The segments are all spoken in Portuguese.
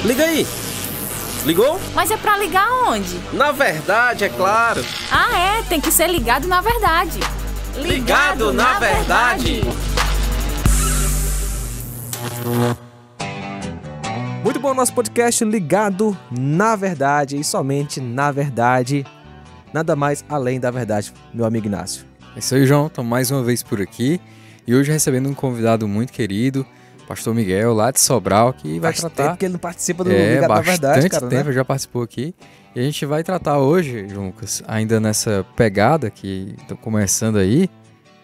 Liga aí. Ligou? Mas é pra ligar onde? Na verdade, é claro. Ah, tem que ser ligado na verdade. Ligado na verdade. Muito bom nosso podcast Ligado na Verdade e somente na verdade. Nada mais além da verdade, meu amigo Inácio. É isso aí, João. Estamos mais uma vez por aqui e hoje recebendo um convidado muito querido, Pastor Miguel, lá de Sobral, que vai tratar... Tempo que ele não participa do Ligado na Verdade, cara, tempo, né? já participou aqui. E a gente vai tratar hoje, João Lucas, ainda nessa pegada que estou começando aí,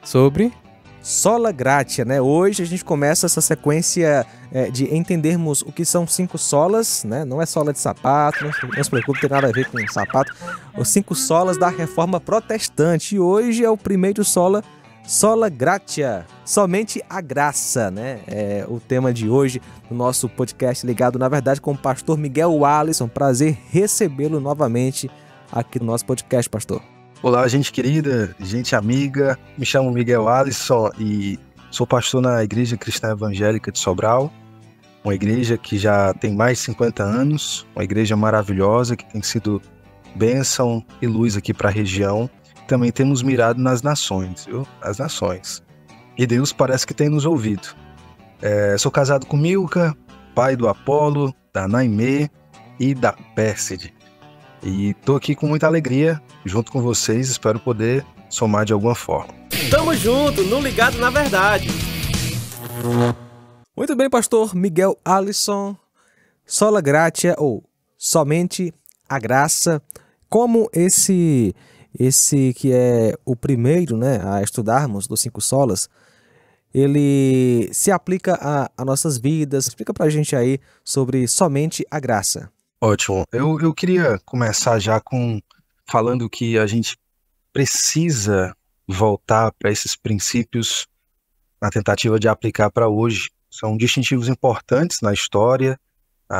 sobre... Sola Gratia, né? Hoje a gente começa essa sequência de entendermos o que são 5 solas, né? Não é sola de sapato, não se preocupe, não tem nada a ver com sapato. Os 5 solas da Reforma Protestante. E hoje é o primeiro sola Gratia, somente a graça, né? É o tema de hoje do nosso podcast Ligado na Verdade com o pastor Miguel Alisson. Prazer recebê-lo novamente aqui no nosso podcast, pastor. Olá, gente querida, gente amiga, me chamo Miguel Alisson e sou pastor na Igreja Cristã Evangélica de Sobral, uma igreja que já tem mais de 50 anos, uma igreja maravilhosa que tem sido bênção e luz aqui para a região. Também temos mirado nas nações, viu? As nações. E Deus parece que tem nos ouvido. Sou casado com Milka, pai do Apolo, da Naimê e da Pérside. E estou aqui com muita alegria, junto com vocês, espero poder somar de alguma forma. Tamo junto, no Ligado na Verdade. Muito bem, pastor Miguel Alisson. Sola Gratia, ou somente a graça, como esse que é o primeiro, né, a estudarmos dos 5 solas, ele se aplica a nossas vidas. Explica pra gente aí sobre somente a graça. Ótimo. Eu queria começar já falando que a gente precisa voltar para esses princípios na tentativa de aplicar para hoje. São distintivos importantes na história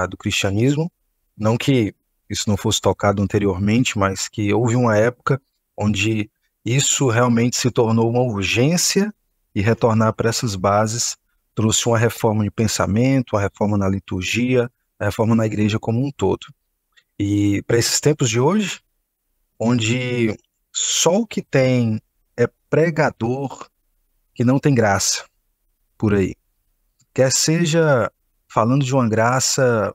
do cristianismo. Não que isso não fosse tocado anteriormente, mas que houve uma época onde isso realmente se tornou uma urgência e retornar para essas bases trouxe uma reforma de pensamento, uma reforma na liturgia, a reforma na igreja como um todo. E para esses tempos de hoje, onde só o que tem é pregador que não tem graça por aí. Quer seja falando de uma graça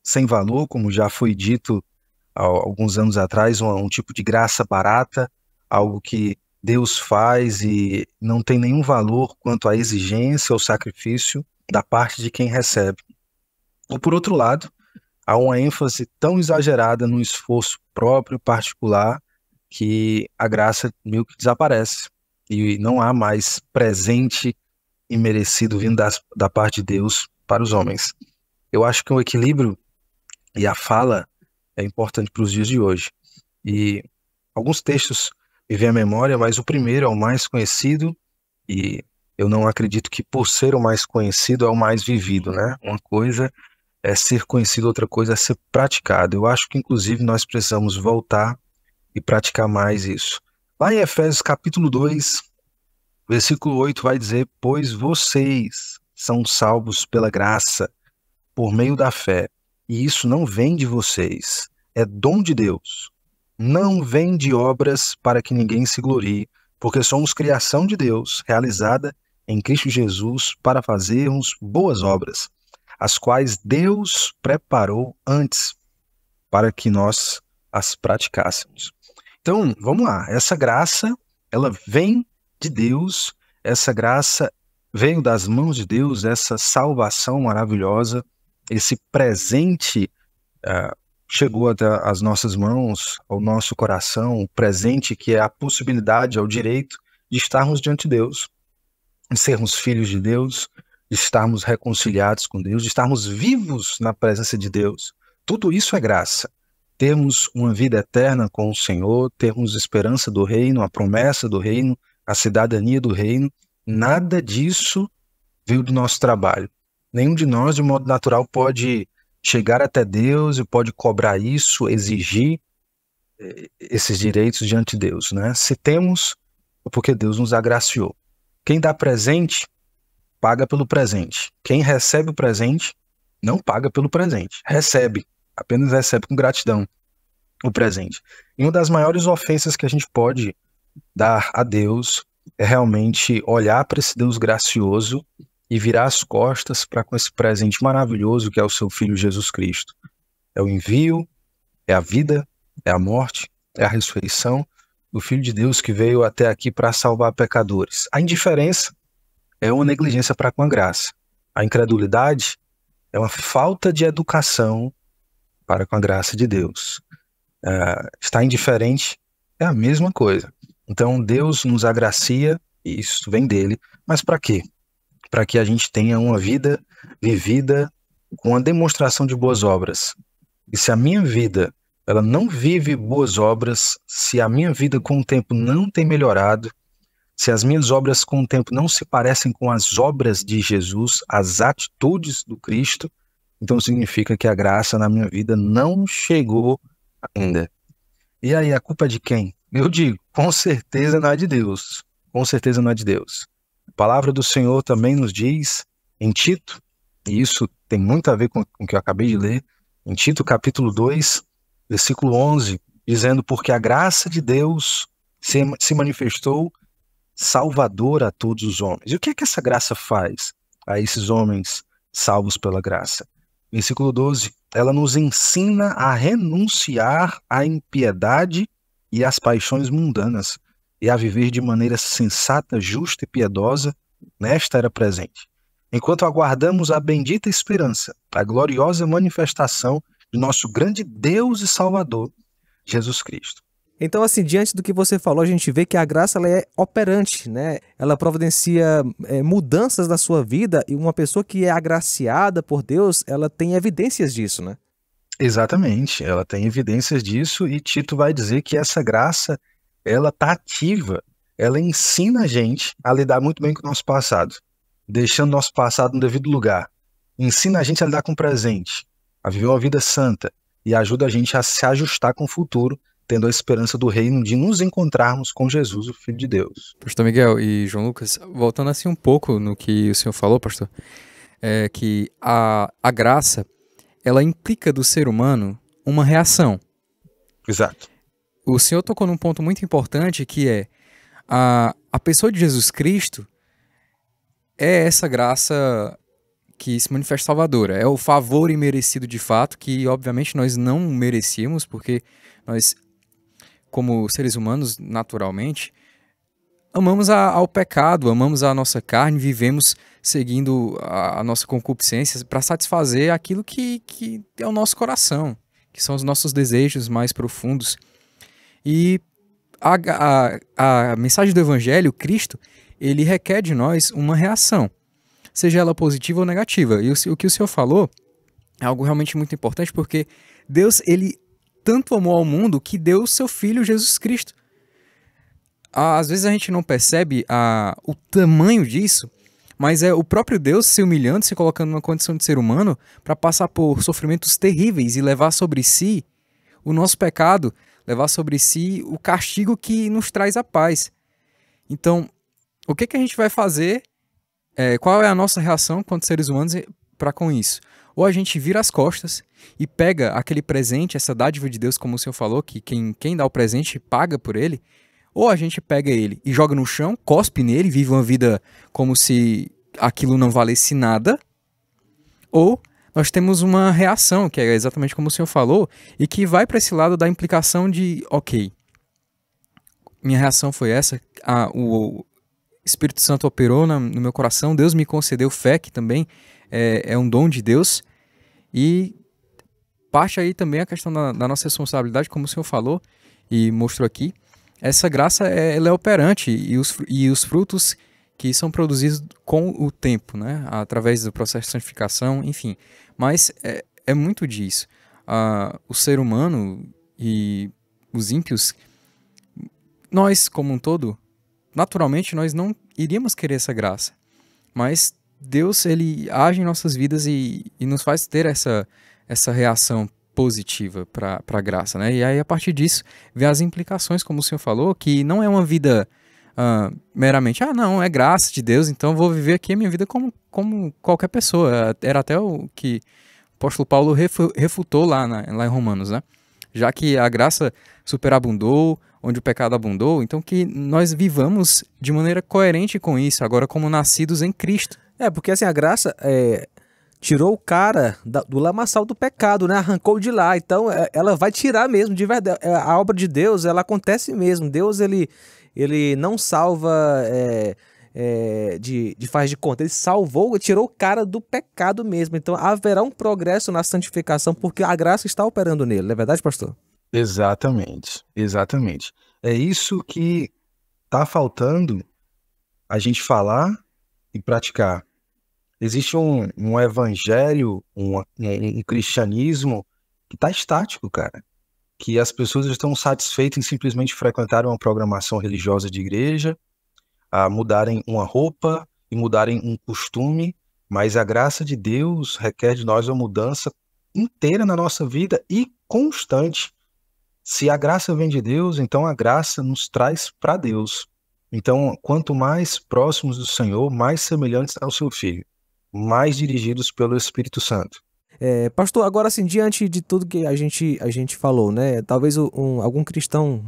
sem valor, como já foi dito há alguns anos atrás, um tipo de graça barata, algo que Deus faz e não tem nenhum valor quanto à exigência ou sacrifício da parte de quem recebe. Ou por outro lado, há uma ênfase tão exagerada no esforço próprio, particular, que a graça meio que desaparece. E não há mais presente e merecido vindo da parte de Deus para os homens. Eu acho que o equilíbrio e a fala é importante para os dias de hoje. E alguns textos me vêm à memória, mas o primeiro é o mais conhecido, e eu não acredito que por ser o mais conhecido é o mais vivido, né? Uma coisa é ser conhecido, outra coisa é ser praticado. Eu acho que, inclusive, nós precisamos voltar e praticar mais isso. Lá em Efésios capítulo 2, versículo 8 vai dizer: pois vocês são salvos pela graça, por meio da fé, e isso não vem de vocês, é dom de Deus. Não vem de obras para que ninguém se glorie, porque somos criação de Deus, realizada em Cristo Jesus para fazermos boas obras, as quais Deus preparou antes para que nós as praticássemos. Então, vamos lá. Essa graça, ela vem de Deus, essa graça veio das mãos de Deus, essa salvação maravilhosa, esse presente chegou até as nossas mãos, ao nosso coração, o presente que é a possibilidade, é o direito de estarmos diante de Deus, de sermos filhos de Deus, de estarmos reconciliados com Deus, de estarmos vivos na presença de Deus. Tudo isso é graça. Termos uma vida eterna com o Senhor, termos esperança do reino, a promessa do reino, a cidadania do reino, nada disso veio do nosso trabalho. Nenhum de nós, de modo natural, pode chegar até Deus e pode cobrar isso, exigir esses direitos diante de Deus, né? Se temos, é porque Deus nos agraciou. Quem dá presente, paga pelo presente. Quem recebe o presente, não paga pelo presente, recebe, apenas recebe com gratidão o presente. E uma das maiores ofensas que a gente pode dar a Deus é realmente olhar para esse Deus gracioso e virar as costas para com esse presente maravilhoso que é o seu Filho Jesus Cristo. É o envio, é a vida, é a morte, é a ressurreição do Filho de Deus que veio até aqui para salvar pecadores. A indiferença é uma negligência para com a graça. A incredulidade é uma falta de educação para com a graça de Deus. Estar indiferente é a mesma coisa. Então Deus nos agracia, e isso vem dele, mas para quê? Para que a gente tenha uma vida vivida com a demonstração de boas obras. E se a minha vida ela não vive boas obras, se a minha vida com o tempo não tem melhorado, se as minhas obras com o tempo não se parecem com as obras de Jesus, as atitudes do Cristo, então significa que a graça na minha vida não chegou ainda. E aí, a culpa é de quem? Eu digo, com certeza não é de Deus. Com certeza não é de Deus. A palavra do Senhor também nos diz, em Tito, e isso tem muito a ver com o que eu acabei de ler, em Tito capítulo 2, versículo 11, dizendo, porque a graça de Deus se manifestou salvador a todos os homens. E o que é que essa graça faz a esses homens salvos pela graça? Versículo 12, ela nos ensina a renunciar à impiedade e às paixões mundanas e a viver de maneira sensata, justa e piedosa nesta era presente, enquanto aguardamos a bendita esperança, a gloriosa manifestação de nosso grande Deus e Salvador, Jesus Cristo. Então, assim, diante do que você falou, a gente vê que a graça ela é operante, né? Ela providencia mudanças na sua vida, e uma pessoa que é agraciada por Deus, ela tem evidências disso, né? Exatamente, ela tem evidências disso, e Tito vai dizer que essa graça, ela está ativa, ela ensina a gente a lidar muito bem com o nosso passado, deixando nosso passado no devido lugar, ensina a gente a lidar com o presente, a viver uma vida santa, e ajuda a gente a se ajustar com o futuro, tendo a esperança do reino de nos encontrarmos com Jesus, o Filho de Deus. Pastor Miguel e João Lucas, voltando assim um pouco no que o senhor falou, pastor, é que a graça, ela implica do ser humano uma reação. Exato. O senhor tocou num ponto muito importante, que é a pessoa de Jesus Cristo é essa graça que se manifesta salvadora, é o favor imerecido de fato, que obviamente nós não merecíamos, porque nós, como seres humanos, naturalmente, amamos ao pecado, amamos a nossa carne, vivemos seguindo a nossa concupiscência para satisfazer aquilo que é o nosso coração, que são os nossos desejos mais profundos. E a mensagem do Evangelho, Cristo, ele requer de nós uma reação, seja ela positiva ou negativa. E o que o senhor falou é algo realmente muito importante, porque Deus, ele tanto amou ao mundo que deu o seu Filho Jesus Cristo. Às vezes a gente não percebe o tamanho disso, mas é o próprio Deus se humilhando, se colocando numa condição de ser humano para passar por sofrimentos terríveis e levar sobre si o nosso pecado, levar sobre si o castigo que nos traz a paz. Então, o que a gente vai fazer? Qual é a nossa reação quanto seres humanos para com isso? Ou a gente vira as costas e pega aquele presente, essa dádiva de Deus, como o senhor falou, que quem dá o presente paga por ele, ou a gente pega ele e joga no chão, cospe nele, vive uma vida como se aquilo não valesse nada, ou nós temos uma reação, que é exatamente como o senhor falou, e que vai para esse lado da implicação de, ok, minha reação foi essa, o Espírito Santo operou no meu coração, Deus me concedeu fé, que também é um dom de Deus, e parte aí também a questão da nossa responsabilidade, como o senhor falou e mostrou aqui. Essa graça ela é operante, e os frutos que são produzidos com o tempo, né? Através do processo de santificação, enfim. Mas é muito disso. O ser humano e os ímpios, nós como um todo, naturalmente nós não iríamos querer essa graça. Mas Deus, ele age em nossas vidas e nos faz ter essa reação positiva para a graça, né? E aí, a partir disso, vê as implicações, como o senhor falou, que não é uma vida meramente, não, é graça de Deus, então eu vou viver aqui a minha vida como qualquer pessoa. Era até o que o apóstolo Paulo refutou lá em Romanos, né? Já que a graça superabundou, onde o pecado abundou, então que nós vivamos de maneira coerente com isso, agora como nascidos em Cristo. Porque assim, a graça tirou o cara do lamaçal do pecado, né? Arrancou de lá. Então, ela vai tirar mesmo, de verdade. A obra de Deus, ela acontece mesmo. Deus, ele não salva faz de conta. Ele salvou, tirou o cara do pecado mesmo. Então, haverá um progresso na santificação, porque a graça está operando nele. Não é verdade, pastor? Exatamente, exatamente. É isso que está faltando a gente falar e praticar. Existe um evangelho, um cristianismo que está estático, cara. Que as pessoas estão satisfeitas em simplesmente frequentar uma programação religiosa de igreja, a mudarem uma roupa e mudarem um costume, mas a graça de Deus requer de nós uma mudança inteira na nossa vida e constante. Se a graça vem de Deus, então a graça nos traz para Deus. Então, quanto mais próximos do Senhor, mais semelhantes ao seu Filho, mais dirigidos pelo Espírito Santo. Pastor, agora assim, diante de tudo que a gente falou, né? Talvez algum cristão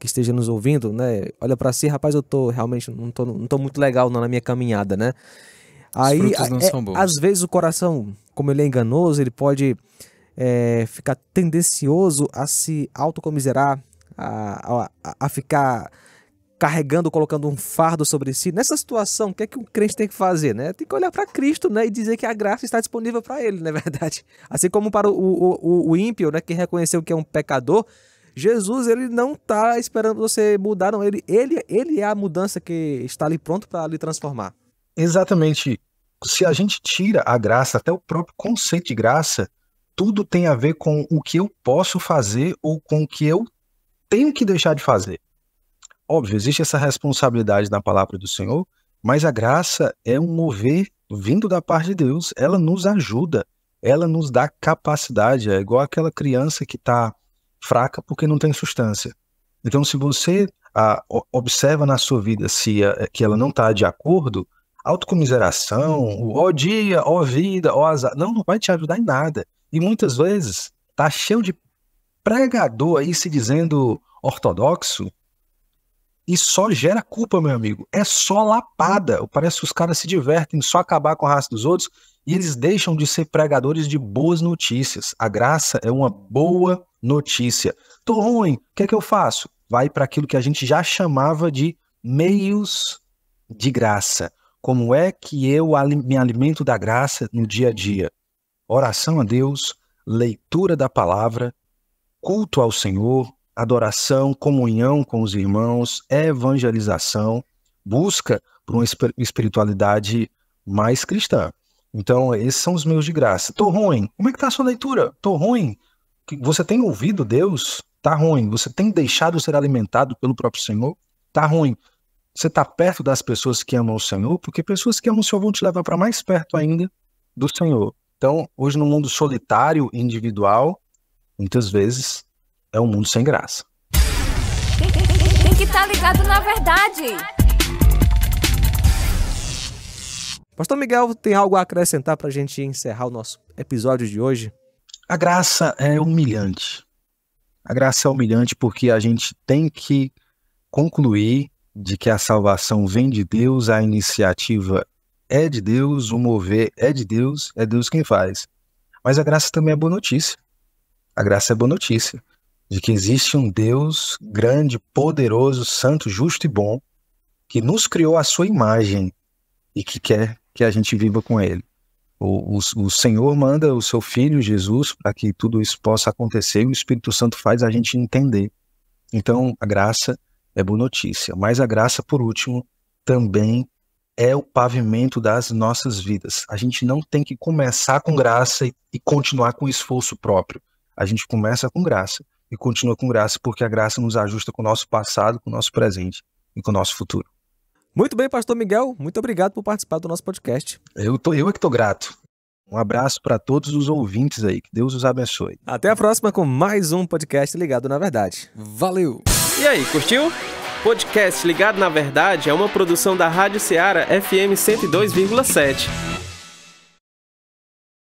que esteja nos ouvindo, né? Olha para si, rapaz, eu realmente não tô muito legal na minha caminhada, né? Aí, os frutos não são bons. Às vezes o coração, como ele é enganoso, ele pode ficar tendencioso a se autocomiserar, a ficar carregando, colocando um fardo sobre si. Nessa situação, o que é que o crente tem que fazer, né? Tem que olhar para Cristo, né? E dizer que a graça está disponível para ele, não é verdade? Assim como para o ímpio, né? Que reconheceu que é um pecador, Jesus, ele não está esperando você mudar, não. Ele é a mudança que está ali pronto para lhe transformar. Exatamente. Se a gente tira a graça, até o próprio conceito de graça, tudo tem a ver com o que eu posso fazer ou com o que eu tenho que deixar de fazer. Óbvio, existe essa responsabilidade na palavra do Senhor, mas a graça é um mover vindo da parte de Deus. Ela nos ajuda, ela nos dá capacidade. É igual aquela criança que está fraca porque não tem substância. Então, se você observa na sua vida que ela não está de acordo, autocomiseração, ó dia, ó vida, ó azar, não vai te ajudar em nada. E muitas vezes está cheio de pregador aí se dizendo ortodoxo, e só gera culpa, meu amigo. É só lapada. Parece que os caras se divertem em só acabar com a raça dos outros e eles deixam de ser pregadores de boas notícias. A graça é uma boa notícia. Tô ruim, o que é que eu faço? Vai para aquilo que a gente já chamava de meios de graça. Como é que eu me alimento da graça no dia a dia? Oração a Deus, leitura da palavra, culto ao Senhor, adoração, comunhão com os irmãos, evangelização, busca por uma espiritualidade mais cristã. Então, esses são os meios de graça. Tô ruim. Como é que tá a sua leitura? Tô ruim. Você tem ouvido Deus? Tá ruim. Você tem deixado ser alimentado pelo próprio Senhor? Tá ruim. Você tá perto das pessoas que amam o Senhor? Porque pessoas que amam o Senhor vão te levar para mais perto ainda do Senhor. Então, hoje no mundo solitário, individual, muitas vezes é um mundo sem graça. Tem que estar ligado na verdade. Pastor Miguel, tem algo a acrescentar para a gente encerrar o nosso episódio de hoje? A graça é humilhante. A graça é humilhante porque a gente tem que concluir de que a salvação vem de Deus, a iniciativa é de Deus, o mover é de Deus, é Deus quem faz. Mas a graça também é boa notícia. A graça é boa notícia de que existe um Deus grande, poderoso, santo, justo e bom, que nos criou à sua imagem e que quer que a gente viva com ele. O Senhor manda o seu Filho Jesus para que tudo isso possa acontecer e o Espírito Santo faz a gente entender. Então, a graça é boa notícia, mas a graça, por último, também é o pavimento das nossas vidas. A gente não tem que começar com graça e continuar com esforço próprio. A gente começa com graça e continua com graça, porque a graça nos ajusta com o nosso passado, com o nosso presente e com o nosso futuro. Muito bem, pastor Miguel, muito obrigado por participar do nosso podcast. Eu é que tô grato. Um abraço para todos os ouvintes aí, que Deus os abençoe. Até a próxima com mais um podcast Ligado na Verdade. Valeu! E aí, curtiu? podcast Ligado na Verdade é uma produção da Rádio Ceará FM 102,7.